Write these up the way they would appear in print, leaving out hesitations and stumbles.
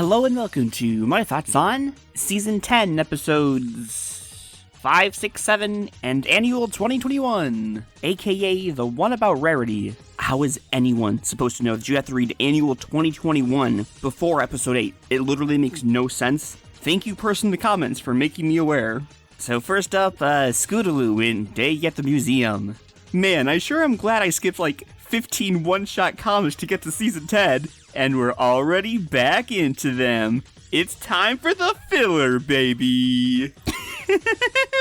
Hello and welcome to my thoughts on Season 10, Episodes 5, 6, 7, and Annual 2021, aka the one about rarity. How is anyone supposed to know that you have to read Annual 2021 before Episode 8? It literally makes no sense. Thank you, person in the comments, for making me aware. So first up, Scootaloo in Day at the Museum. Man, I sure am glad I skipped like 15 one-shot comics to get to Season 10. And we're already back into them. It's time for the filler, baby.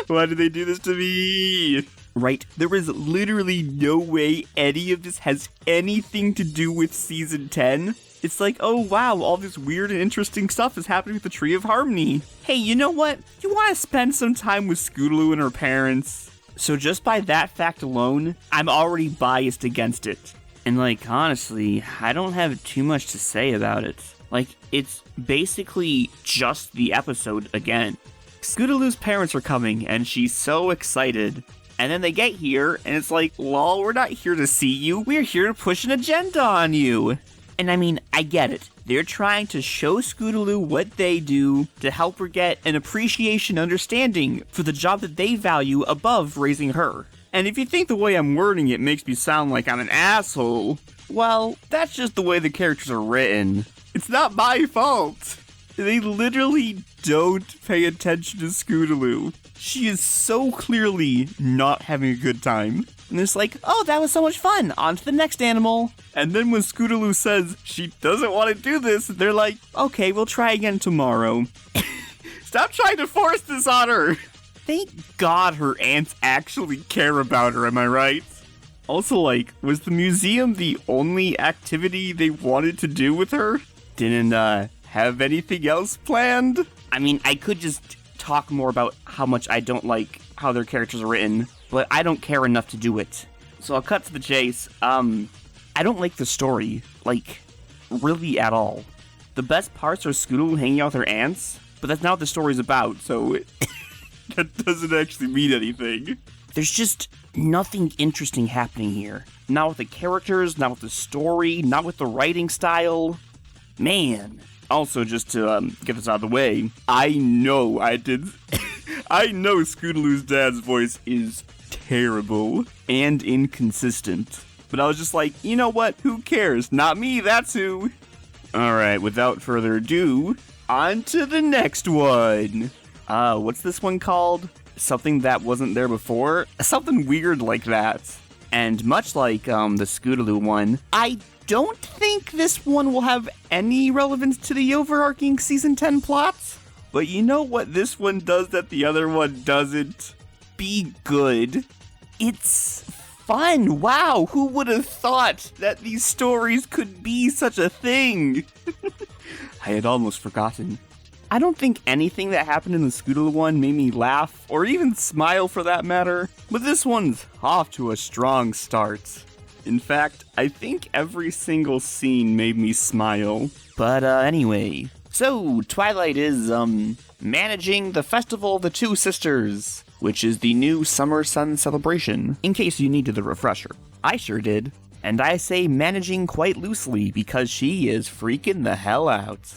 Why did they do this to me? Right, there is literally no way any of this has anything to do with Season 10. It's like, oh wow, all this weird and interesting stuff is happening with the Tree of Harmony. Hey, you know what? You want to spend some time with Scootaloo and her parents. So just by that fact alone, I'm already biased against it. And like, honestly, I don't have too much to say about it. Like, it's basically just the episode again. Scootaloo's parents are coming, and she's so excited. And then they get here, and it's like, lol, we're not here to see you, we're here to push an agenda on you. And I mean, I get it. They're trying to show Scootaloo what they do to help her get an appreciation understanding for the job that they value above raising her. And if you think the way I'm wording it makes me sound like I'm an asshole, well, that's just the way the characters are written. It's not my fault. They literally don't pay attention to Scootaloo. She is so clearly not having a good time. And it's like, oh, that was so much fun. On to the next animal. And then when Scootaloo says she doesn't want to do this, they're like, okay, we'll try again tomorrow. Stop trying to force this on her. Thank God her aunts actually care about her, am I right? Also, like, was the museum the only activity they wanted to do with her? Didn't, have anything else planned? I mean, I could just talk more about how much I don't like how their characters are written, but I don't care enough to do it. So I'll cut to the chase. I don't like the story, like, really at all. The best parts are Scootaloo hanging out with her aunts, but that's not what the story's about, so that doesn't actually mean anything. There's just nothing interesting happening here. Not with the characters, not with the story, not with the writing style. Man. Also, just to get this out of the way, I know Scootaloo's dad's voice is terrible and inconsistent. But I was just like, you know what? Who cares? Not me, that's who. Alright, without further ado, on to the next one. What's this one called? Something that wasn't there before? Something weird like that. And much like the Scootaloo one, I don't think this one will have any relevance to the overarching Season 10 plots. But you know what this one does that the other one doesn't? Be good. It's fun. Wow, who would have thought that these stories could be such a thing? I had almost forgotten. I don't think anything that happened in the Scootaloo one made me laugh, or even smile for that matter, but this one's off to a strong start. In fact, I think every single scene made me smile. But anyway, so Twilight is, managing the Festival of the Two Sisters, which is the new Summer Sun celebration, in case you needed the refresher. I sure did. And I say managing quite loosely because she is freaking the hell out.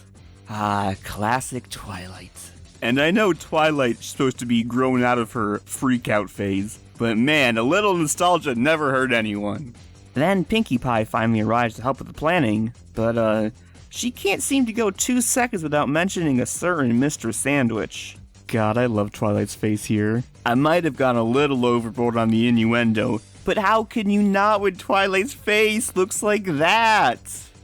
Ah, classic Twilight. And I know Twilight's supposed to be grown out of her freak-out phase, but man, a little nostalgia never hurt anyone. Then Pinkie Pie finally arrives to help with the planning, but she can't seem to go 2 seconds without mentioning a certain Mr. Sandwich. God, I love Twilight's face here. I might have gone a little overboard on the innuendo, but how can you not when Twilight's face looks like that?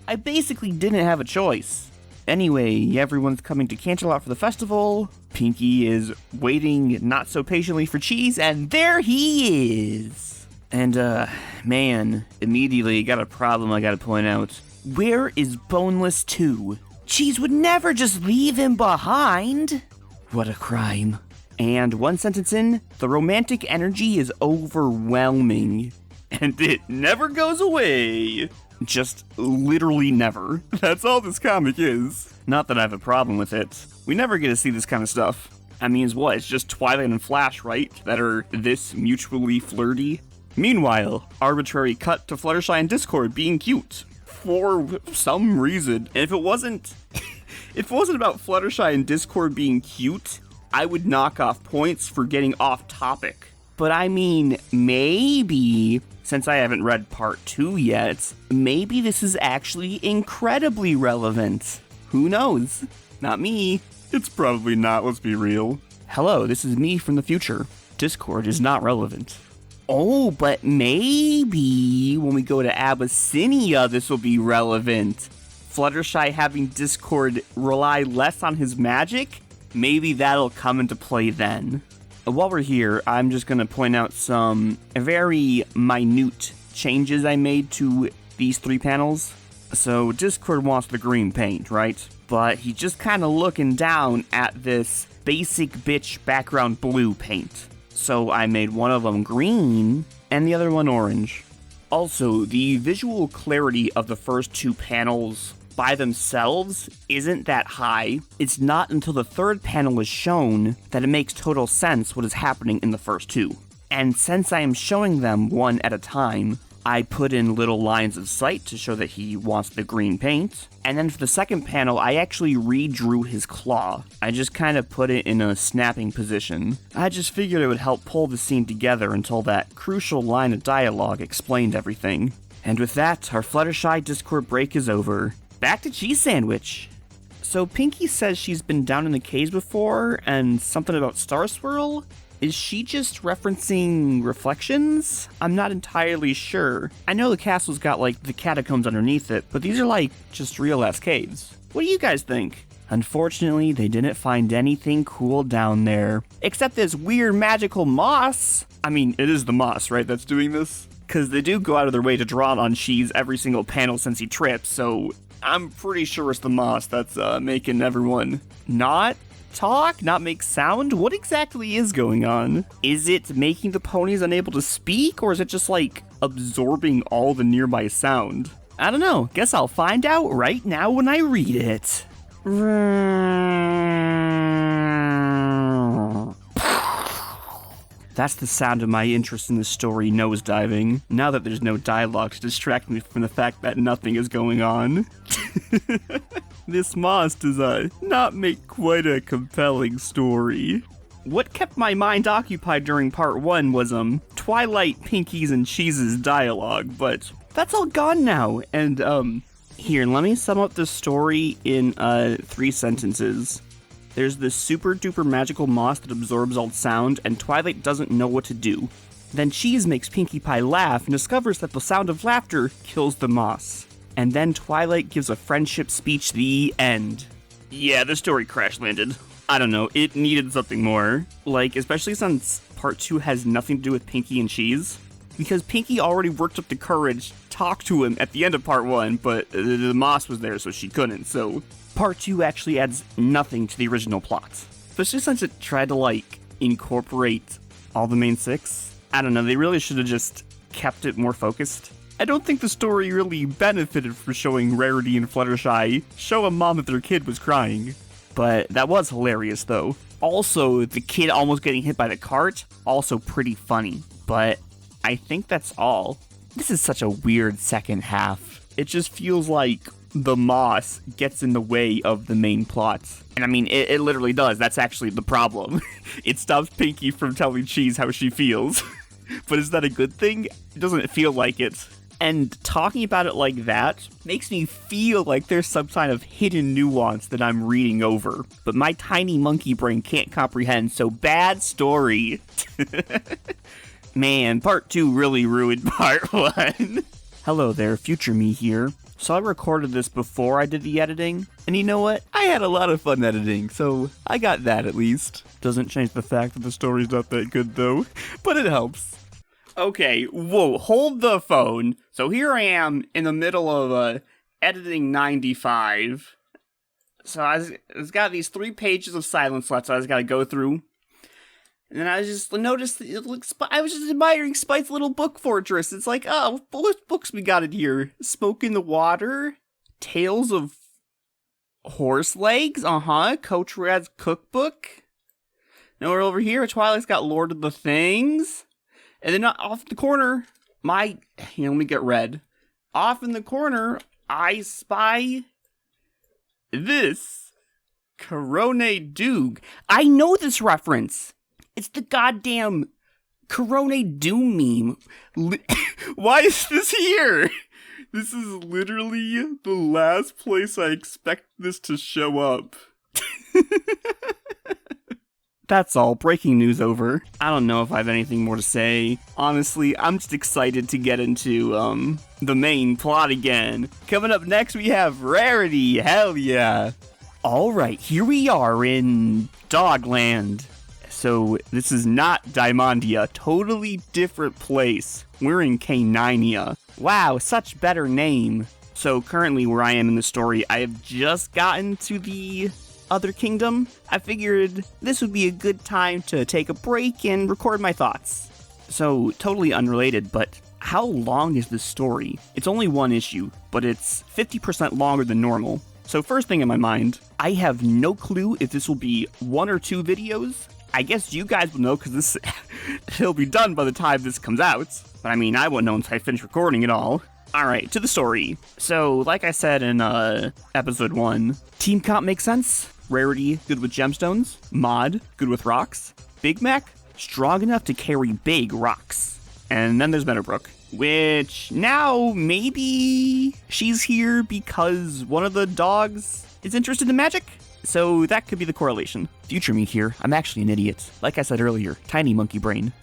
I basically didn't have a choice. Anyway, everyone's coming to Canterlot for the festival. Pinkie is waiting not so patiently for Cheese, and there he is! And, man, immediately got a problem I gotta point out. Where is Boneless 2? Cheese would never just leave him behind! What a crime. And one sentence in, the romantic energy is overwhelming. And it never goes away. Just literally never. That's all this comic is. Not that I have a problem with it. We never get to see this kind of stuff. I mean, it's just Twilight and Flash, right? That are this mutually flirty. Meanwhile, arbitrary cut to Fluttershy and Discord being cute. For some reason. And if If it wasn't about Fluttershy and Discord being cute, I would knock off points for getting off topic. But I mean, maybe, since I haven't read part 2 yet, maybe this is actually incredibly relevant. Who knows? Not me. It's probably not, let's be real. Hello, this is me from the future. Discord is not relevant. Oh, but maybe when we go to Abyssinia, this will be relevant. Fluttershy having Discord rely less on his magic? Maybe that'll come into play then. While we're here, I'm just going to point out some very minute changes I made to these 3 panels. So Discord wants the green paint, right? But he's just kind of looking down at this basic bitch background blue paint. So I made one of them green and the other one orange. Also, the visual clarity of the first 2 panels by themselves isn't that high. It's not until the 3rd panel is shown that it makes total sense what is happening in the first 2. And since I am showing them one at a time, I put in little lines of sight to show that he wants the green paint. And then for the 2nd panel, I actually redrew his claw. I just kind of put it in a snapping position. I just figured it would help pull the scene together until that crucial line of dialogue explained everything. And with that, our Fluttershy Discord break is over. Back to Cheese Sandwich. So Pinky says she's been down in the caves before, and something about Star Swirl? Is she just referencing reflections? I'm not entirely sure. I know the castle's got like the catacombs underneath it, but these are like just real ass caves. What do you guys think? Unfortunately, they didn't find anything cool down there. Except this weird magical moss. I mean, it is the moss, right, that's doing this? Because they do go out of their way to draw on Cheese every single panel since he trips, so I'm pretty sure it's the moss that's making everyone not talk, not make sound. What exactly is going on? Is it making the ponies unable to speak, or is it just like absorbing all the nearby sound? I don't know. Guess I'll find out right now when I read it. That's the sound of my interest in the story nosediving, now that there's no dialogue to distract me from the fact that nothing is going on. This moss does not make quite a compelling story. What kept my mind occupied during part 1 was Twilight, Pinky's, and Cheese's dialogue, but that's all gone now, and here, let me sum up the story in 3 sentences. There's this super duper magical moss that absorbs all sound, and Twilight doesn't know what to do. Then Cheese makes Pinkie Pie laugh and discovers that the sound of laughter kills the moss. And then Twilight gives a friendship speech, the end. Yeah, the story crash landed. I don't know, it needed something more. Like, especially since part 2 has nothing to do with Pinkie and Cheese. Because Pinkie already worked up the courage to talk to him at the end of part 1, but the moss was there so she couldn't, so part 2 actually adds nothing to the original plot. Especially since it tried to, like, incorporate all the main 6. I don't know, they really should have just kept it more focused. I don't think the story really benefited from showing Rarity and Fluttershy show a mom that their kid was crying. But that was hilarious, though. Also, the kid almost getting hit by the cart, also pretty funny. But I think that's all. This is such a weird second half. It just feels like the moss gets in the way of the main plot. And I mean, it literally does. That's actually the problem. It stops Pinkie from telling Cheese how she feels. But is that a good thing? It doesn't feel like it. And talking about it like that makes me feel like there's some kind of hidden nuance that I'm reading over. But my tiny monkey brain can't comprehend, so bad story. Man, part 2 really ruined part 1. Hello there, future me here. So I recorded this before I did the editing, and you know what? I had a lot of fun editing, so I got that at least. Doesn't change the fact that the story's not that good though, but it helps. Okay, whoa, hold the phone. So here I am in the middle of editing 95. So I've got these 3 pages of silence left, so I just gotta go through. And then I just noticed, I was just admiring Spite's little book fortress. It's like, oh, what books we got in here? Smoke in the Water, Tales of Horse Legs, Coach Rad's Cookbook. Now we're over here, Twilight's got Lord of the Things. And then off in the corner, let me get red. Off in the corner, I spy this. Corone Doog. I know this reference. It's the goddamn Corone Doom meme. Why is this here? This is literally the last place I expect this to show up. That's all. Breaking news over. I don't know if I have anything more to say. Honestly, I'm just excited to get into, the main plot again. Coming up next, we have Rarity. Hell yeah. Alright, here we are in Dogland. So, this is not Diamondia. Totally different place. We're in Canania. Wow, such better name. So, currently where I am in the story, I have just gotten to the other kingdom. I figured this would be a good time to take a break and record my thoughts. So, totally unrelated, but how long is this story? It's only one issue, but it's 50% longer than normal. So first thing in my mind, I have no clue if this will be 1 or 2 videos. I guess you guys will know because it'll be done by the time this comes out. But I mean, I won't know until I finish recording it all. Alright, to the story. So, like I said in episode 1, team comp makes sense. Rarity, good with gemstones. Mod, good with rocks. Big Mac, strong enough to carry big rocks. And then there's Meadowbrook, which now maybe she's here because one of the dogs is interested in magic? So that could be the correlation. Future me here, I'm actually an idiot. Like I said earlier, tiny monkey brain.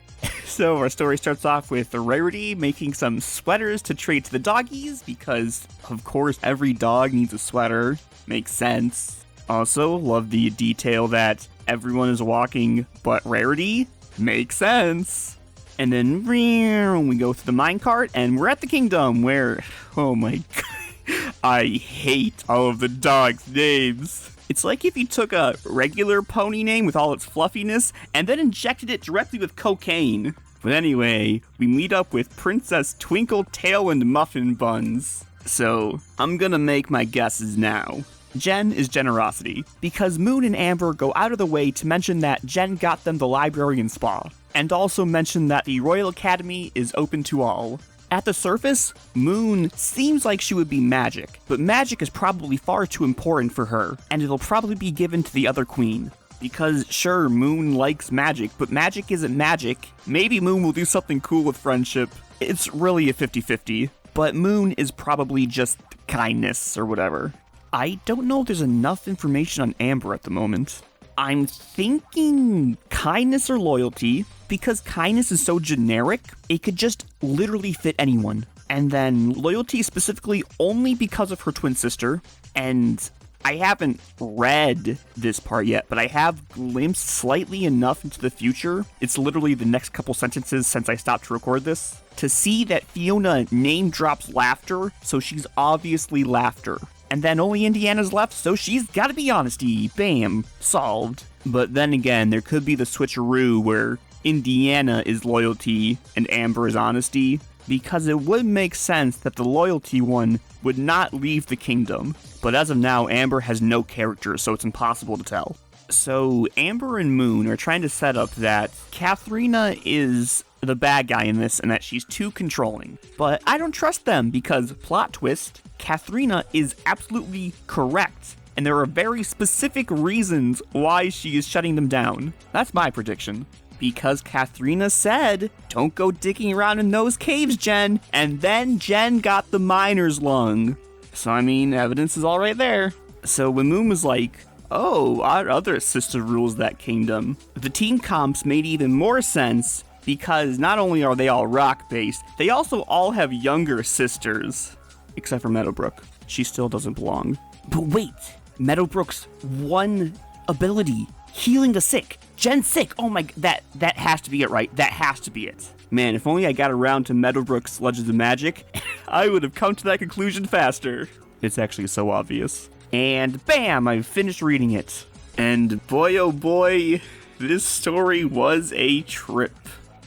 So our story starts off with Rarity making some sweaters to trade to the doggies because, of course, every dog needs a sweater. Makes sense. Also, love the detail that everyone is walking but Rarity. Makes sense. And then we go through the minecart and we're at the kingdom where, oh my god, I hate all of the dogs' names. It's like if you took a regular pony name with all its fluffiness and then injected it directly with cocaine. But anyway, we meet up with Princess Twinkle Tail and Muffin Buns. So, I'm gonna make my guesses now. Jen is generosity, because Moon and Amber go out of the way to mention that Jen got them the library and spa, and also mention that the Royal Academy is open to all. At the surface, Moon seems like she would be magic, but magic is probably far too important for her, and it'll probably be given to the other queen. Because sure, Moon likes magic, but magic isn't magic. Maybe Moon will do something cool with friendship. It's really a 50-50, but Moon is probably just kindness or whatever. I don't know if there's enough information on Amber at the moment. I'm thinking kindness or loyalty, because kindness is so generic, it could just literally fit anyone. And then loyalty specifically only because of her twin sister, and I haven't read this part yet, but I have glimpsed slightly enough into the future, it's literally the next couple sentences since I stopped to record this, to see that Fiona name drops laughter, so she's obviously laughter. And then only Indiana's left, so she's gotta be honesty. Bam. Solved. But then again, there could be the switcheroo where Indiana is loyalty and Amber is honesty, because it would make sense that the loyalty one would not leave the kingdom. But as of now, Amber has no character, so it's impossible to tell. So Amber and Moon are trying to set up that Katharina is the bad guy in this and that she's too controlling. But I don't trust them because, plot twist, Katharina is absolutely correct. And there are very specific reasons why she is shutting them down. That's my prediction. Because Katharina said, don't go digging around in those caves, Jen. And then Jen got the miner's lung. So I mean, evidence is all right there. So when Moon was like, oh, our other sister rules that kingdom, the team comps made even more sense because not only are they all rock-based, they also all have younger sisters. Except for Meadowbrook. She still doesn't belong. But wait, Meadowbrook's one ability, healing the sick. Jen's sick. Oh my, that has to be it, right? That has to be it. Man, if only I got around to Meadowbrook's Legends of Magic, I would have come to that conclusion faster. It's actually so obvious. And bam, I've finished reading it. And boy oh boy, this story was a trip.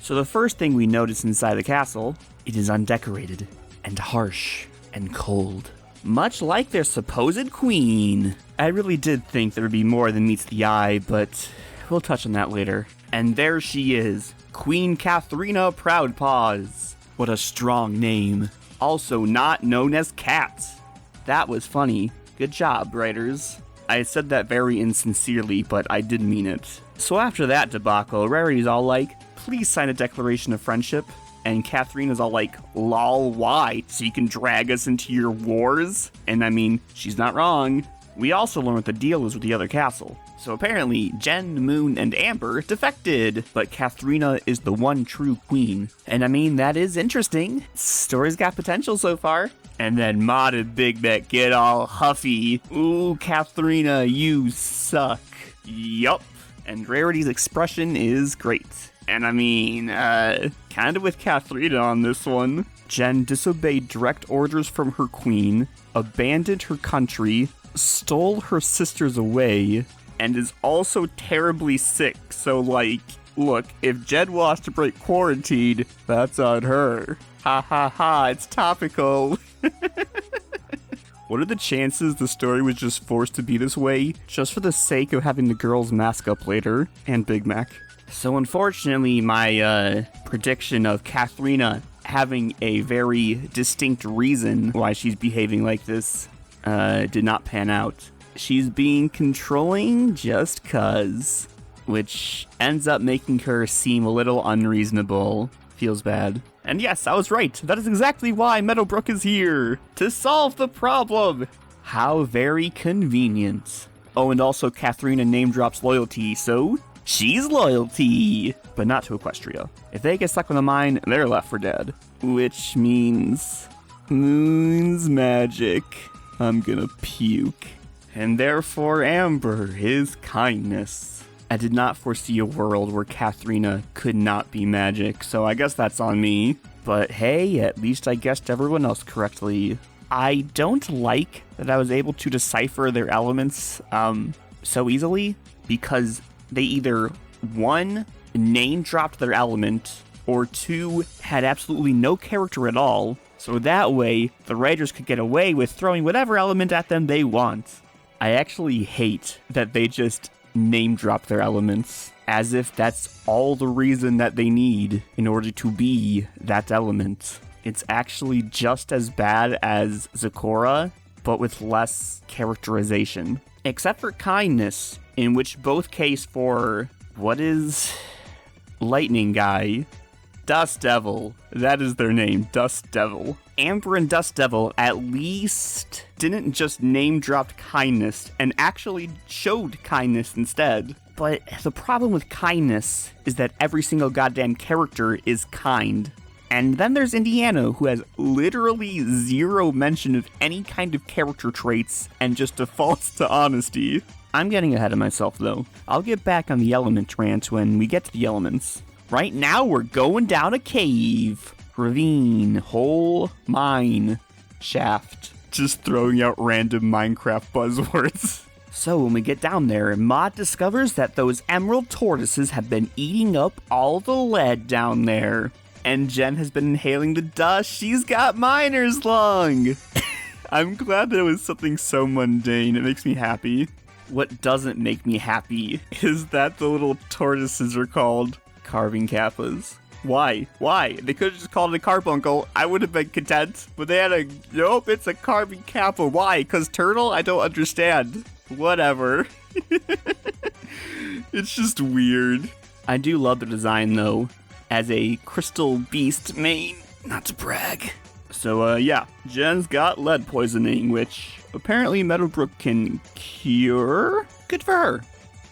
So the first thing we notice inside the castle, it is undecorated and harsh and cold. Much like their supposed queen. I really did think there would be more than meets the eye, but we'll touch on that later. And there she is, Queen Katharina Proudpaws. What a strong name. Also not known as Cat. That was funny. Good job, writers. I said that very insincerely, but I did mean it. So after that debacle, Rarity's all like, please sign a declaration of friendship. And Katharina's all like, lol, why? So you can drag us into your wars? And I mean, she's not wrong. We also learn what the deal is with the other castle. So apparently, Jen, Moon, and Amber defected, but Katharina is the one true queen. And I mean, that is interesting. Story's got potential so far. And then Maud and Big Mac get all huffy. Ooh, Katharina, you suck. Yup. And Rarity's expression is great. And I mean, kind of with Katharina on this one. Jen disobeyed direct orders from her queen, abandoned her country, stole her sisters away, and is also terribly sick. So, like, look, if Jen wants to break quarantine, that's on her. Ha ha ha, it's topical. What are the chances the story was just forced to be this way, just for the sake of having the girls mask up later, and Big Mac? So unfortunately, my prediction of Katharina having a very distinct reason why she's behaving like this did not pan out. She's being controlling just cuz, which ends up making her seem a little unreasonable. Feels bad. And yes, I was right. That is exactly why Meadowbrook is here. To solve the problem. How very convenient. Oh, and also Katharina name drops loyalty, so she's loyalty. But not to Equestria. If they get stuck in the mine, they're left for dead. Which means Moon's magic. I'm gonna puke. And therefore Amber is kindness. I did not foresee a world where Katharina could not be magic, so I guess that's on me. But hey, at least I guessed everyone else correctly. I don't like that I was able to decipher their elements so easily, because they either, 1, name-dropped their element, or 2, had absolutely no character at all, so that way, the writers could get away with throwing whatever element at them they want. I actually hate that they just name drop their elements as if that's all the reason that they need in order to be that element. It's actually just as bad as Zecora, but with less characterization. Except for kindness, in which both case for, what is Lightning Guy? Dust Devil. That is their name, Dust Devil. Amber and Dust Devil at least didn't just name drop kindness and actually showed kindness instead. But the problem with kindness is that every single goddamn character is kind. And then there's Indiana, who has literally zero mention of any kind of character traits and just defaults to honesty. I'm getting ahead of myself though. I'll get back on the element rant when we get to the elements. Right now, we're going down a cave. Ravine, hole, mine, shaft. Just throwing out random Minecraft buzzwords. So when we get down there, Maud discovers that those emerald tortoises have been eating up all the lead down there. And Jen has been inhaling the dust. She's got miner's lung. I'm glad that it was something so mundane. It makes me happy. What doesn't make me happy is that the little tortoises are called carving kappas. Why? They could have just called it a carbuncle. I would have been content. But they had a, nope, it's a carving kappa. Why? Because turtle? I don't understand. Whatever. It's just weird. I do love the design though, as a crystal beast main. Not to brag. So yeah, Jen's got lead poisoning, which apparently Meadowbrook can cure. Good for her.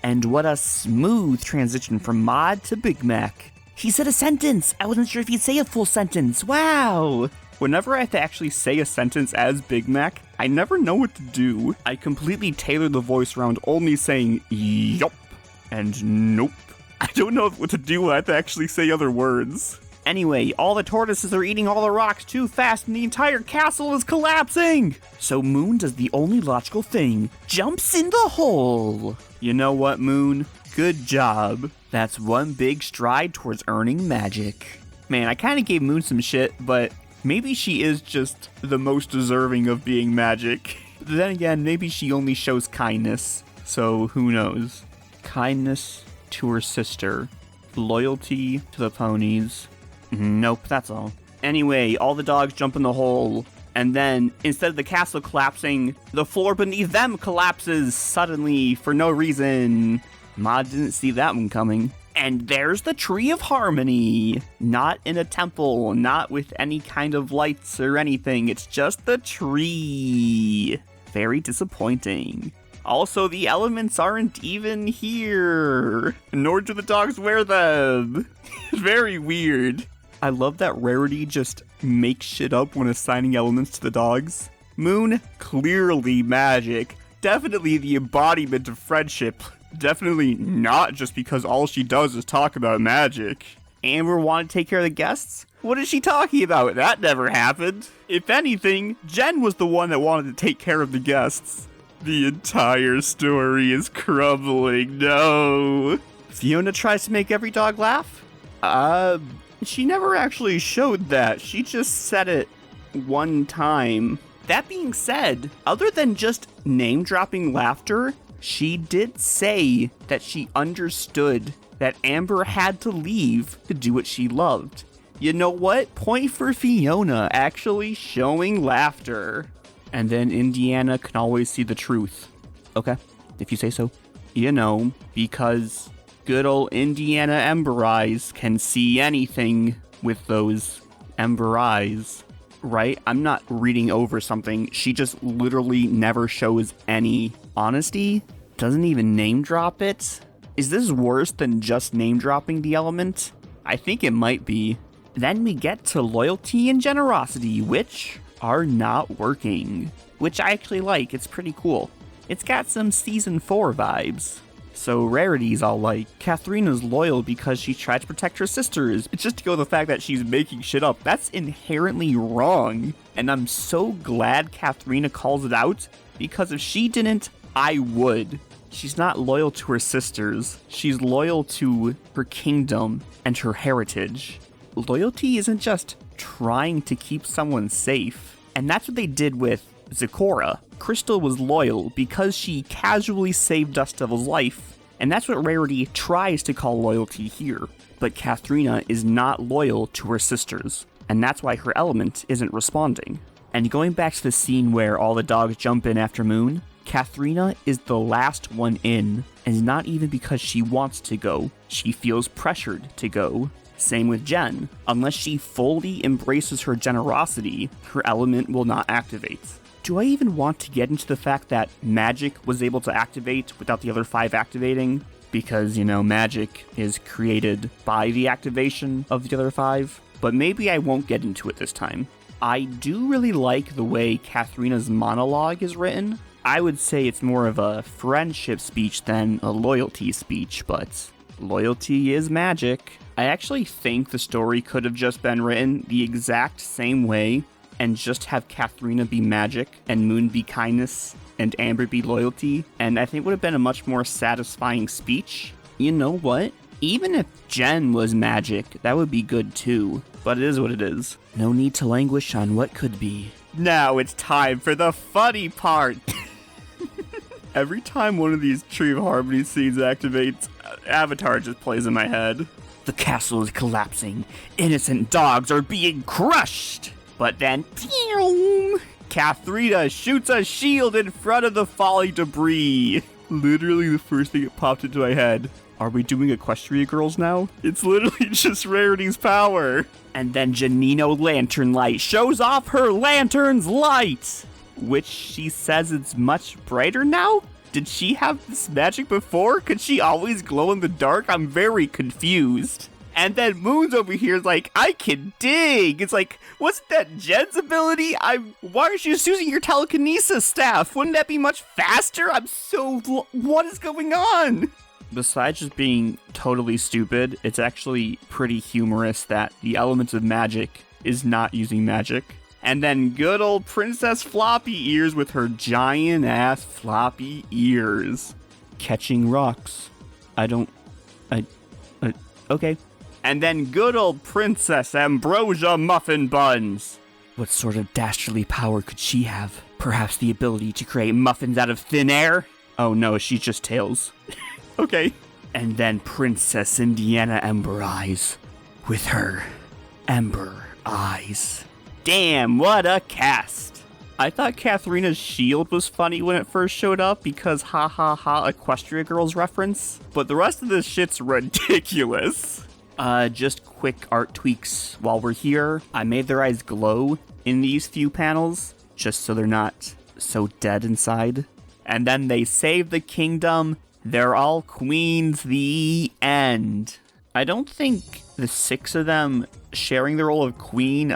And what a smooth transition from Maud to Big Mac. He said a sentence! I wasn't sure if he'd say a full sentence. Wow! Whenever I have to actually say a sentence as Big Mac, I never know what to do. I completely tailor the voice around only saying yup and nope. I don't know what to do when I have to actually say other words. Anyway, all the tortoises are eating all the rocks too fast and the entire castle is collapsing! So Moon does the only logical thing, jumps in the hole! You know what, Moon? Good job. That's one big stride towards earning magic. Man, I kinda gave Moon some shit, but maybe she is just the most deserving of being magic. But then again, maybe she only shows kindness, so who knows? Kindness to her sister. Loyalty to the ponies. Nope, that's all. Anyway, all the dogs jump in the hole, And then, instead of the castle collapsing, the floor beneath them collapses suddenly for no reason. Ma didn't see that one coming. And there's the Tree of Harmony. Not in a temple, not with any kind of lights or anything. It's just the tree. Very disappointing. Also, the elements aren't even here. Nor do the dogs wear them. Very weird. I love that Rarity just makes shit up when assigning elements to the dogs. Moon, clearly magic. Definitely the embodiment of friendship. Definitely not just because all she does is talk about magic. Amber wanted to take care of the guests? What is she talking about? That never happened. If anything, Jen was the one that wanted to take care of the guests. The entire story is crumbling. No. Fiona tries to make every dog laugh? She never actually showed that. She just said it one time. That being said, other than just name-dropping laughter, she did say that she understood that Amber had to leave to do what she loved. You know what? Point for Fiona actually showing laughter. And then Indiana can always see the truth. Okay, if you say so. You know, because good old Indiana Ember Eyes can see anything with those Ember Eyes. Right? I'm not reading over something. She just literally never shows any honesty. Doesn't even name drop it. Is this worse than just name dropping the element? I think it might be. Then we get to loyalty and generosity, which are not working. Which I actually like. It's pretty cool. It's got some season 4 vibes. So Rarity's all like, Katharina's loyal because she tried to protect her sisters. It's just to go with the fact that she's making shit up. That's inherently wrong. And I'm so glad Katharina calls it out, because if she didn't, I would. She's not loyal to her sisters. She's loyal to her kingdom and her heritage. Loyalty isn't just trying to keep someone safe. And that's what they did with Zecora. Crystal was loyal because she casually saved Dust Devil's life, and that's what Rarity tries to call loyalty here. But Katharina is not loyal to her sisters, and that's why her element isn't responding. And going back to the scene where all the dogs jump in after Moon, Katharina is the last one in, and not even because she wants to go, she feels pressured to go. Same with Jen. Unless she fully embraces her generosity, her element will not activate. Do I even want to get into the fact that magic was able to activate without the other 5 activating? Because, you know, magic is created by the activation of the other 5. But maybe I won't get into it this time. I do really like the way Katharina's monologue is written. I would say it's more of a friendship speech than a loyalty speech, but loyalty is magic. I actually think the story could have just been written the exact same way and just have Katharina be magic and Moon be kindness and Amber be loyalty, and I think would have been a much more satisfying speech. You know what? Even if Jen was magic, that would be good too, but it is what it is. No need to languish on what could be. Now it's time for the funny part! Every time one of these Tree of Harmony scenes activates, Avatar just plays in my head. The castle is collapsing. Innocent dogs are being crushed! But then, pew! Katharina shoots a shield in front of the falling debris. Literally the first thing that popped into my head. Are we doing Equestria Girls now? It's literally just Rarity's power. And then Janino Lantern Light shows off her lantern's light, which she says it's much brighter now? Did she have this magic before? Could she always glow in the dark? I'm very confused. And then Moon's over here is like, I can dig. It's like, wasn't that Jen's ability? Why aren't you just using your telekinesis staff? Wouldn't that be much faster? What is going on? Besides just being totally stupid, it's actually pretty humorous that the element of magic is not using magic. And then good old Princess Floppy Ears with her giant ass floppy ears. Catching rocks. Okay. And then good old Princess Ambrosia Muffin Buns. What sort of dastardly power could she have? Perhaps the ability to create muffins out of thin air? Oh no, she's just Tails. Okay. And then Princess Indiana Ember Eyes with her Ember Eyes. damn, what a cast! I thought Katharina's shield was funny when it first showed up because ha ha ha Equestria Girls reference, but the rest of this shit's ridiculous. Just quick art tweaks while we're here. I made their eyes glow in these few panels, just so they're not so dead inside. And then they save the kingdom. They're all queens. The end. I don't think the 6 of them sharing the role of queen,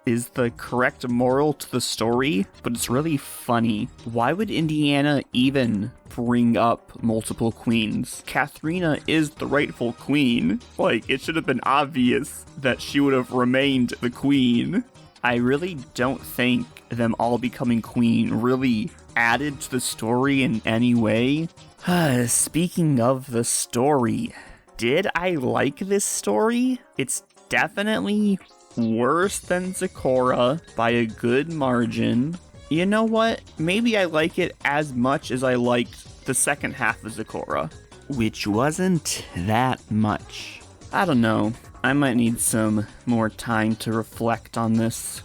is the correct moral to the story, but it's really funny. Why would Indiana even bring up multiple queens? Katharina is the rightful queen. Like, it should have been obvious that she would have remained the queen. I really don't think them all becoming queen really added to the story in any way. Speaking of the story, did I like this story? It's definitely worse than Zecora by a good margin. You know what? Maybe I like it as much as I liked the second half of Zecora, which wasn't that much. I don't know. I might need some more time to reflect on this.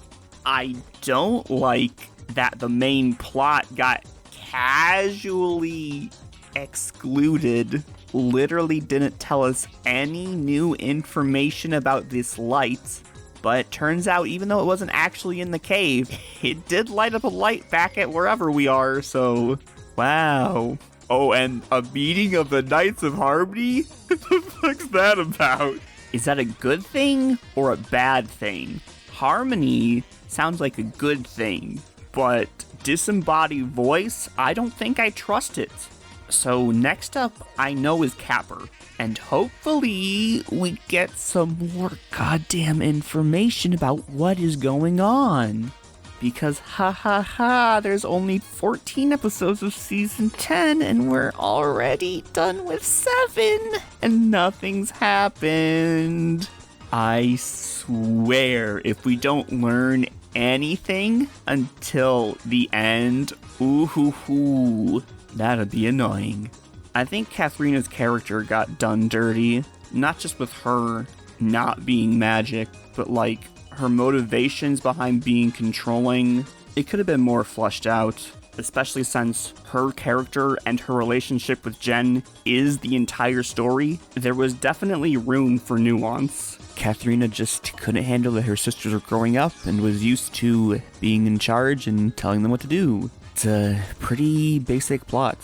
I don't like that the main plot got casually excluded. Literally didn't tell us any new information about this light. But it turns out, even though it wasn't actually in the cave, it did light up a light back at wherever we are, so... Wow. Oh, and a meeting of the Knights of Harmony? What the fuck's that about? Is that a good thing or a bad thing? Harmony sounds like a good thing, but disembodied voice, I don't think I trust it. So next up, I know is Capper. And hopefully we get some more goddamn information about what is going on. Because ha ha ha, there's only 14 episodes of season 10 and we're already done with 7 and nothing's happened. I swear, if we don't learn anything until the end, ooh hoo hoo, that'd be annoying. I think Katharina's character got done dirty, not just with her not being magic, but like her motivations behind being controlling. It could have been more fleshed out, especially since her character and her relationship with Jen is the entire story. There was definitely room for nuance. Katharina just couldn't handle that her sisters were growing up and was used to being in charge and telling them what to do. It's a pretty basic plot.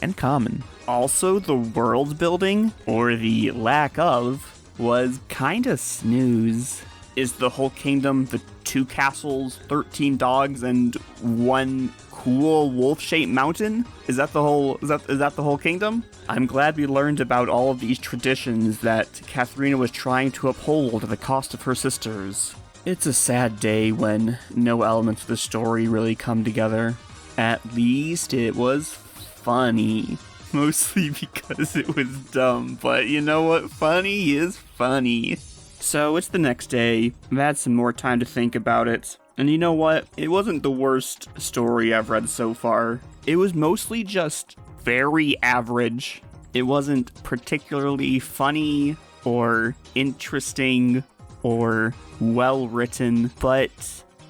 And common. Also, the world building, or the lack of, was kinda snooze. Is the whole kingdom the 2 castles, 13 dogs, and 1 cool wolf-shaped mountain? Is that the whole kingdom? I'm glad we learned about all of these traditions that Katharina was trying to uphold at the cost of her sisters. It's a sad day when no elements of the story really come together. At least it was funny. Mostly because it was dumb, but you know what? Funny is funny. So it's the next day. I've had some more time to think about it. And you know what? It wasn't the worst story I've read so far. It was mostly just very average. It wasn't particularly funny or interesting or well written, but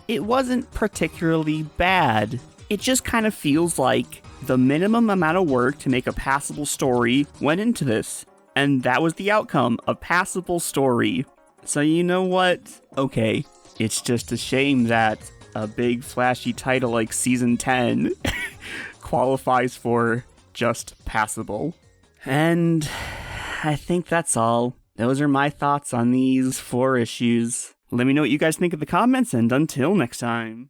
it wasn't particularly bad. It just kind of feels like the minimum amount of work to make a passable story went into this, and that was the outcome, a passable story. So you know what? Okay, it's just a shame that a big flashy title like Season 10 qualifies for just passable. And I think that's all. Those are my thoughts on these 4 issues. Let me know what you guys think in the comments, and until next time.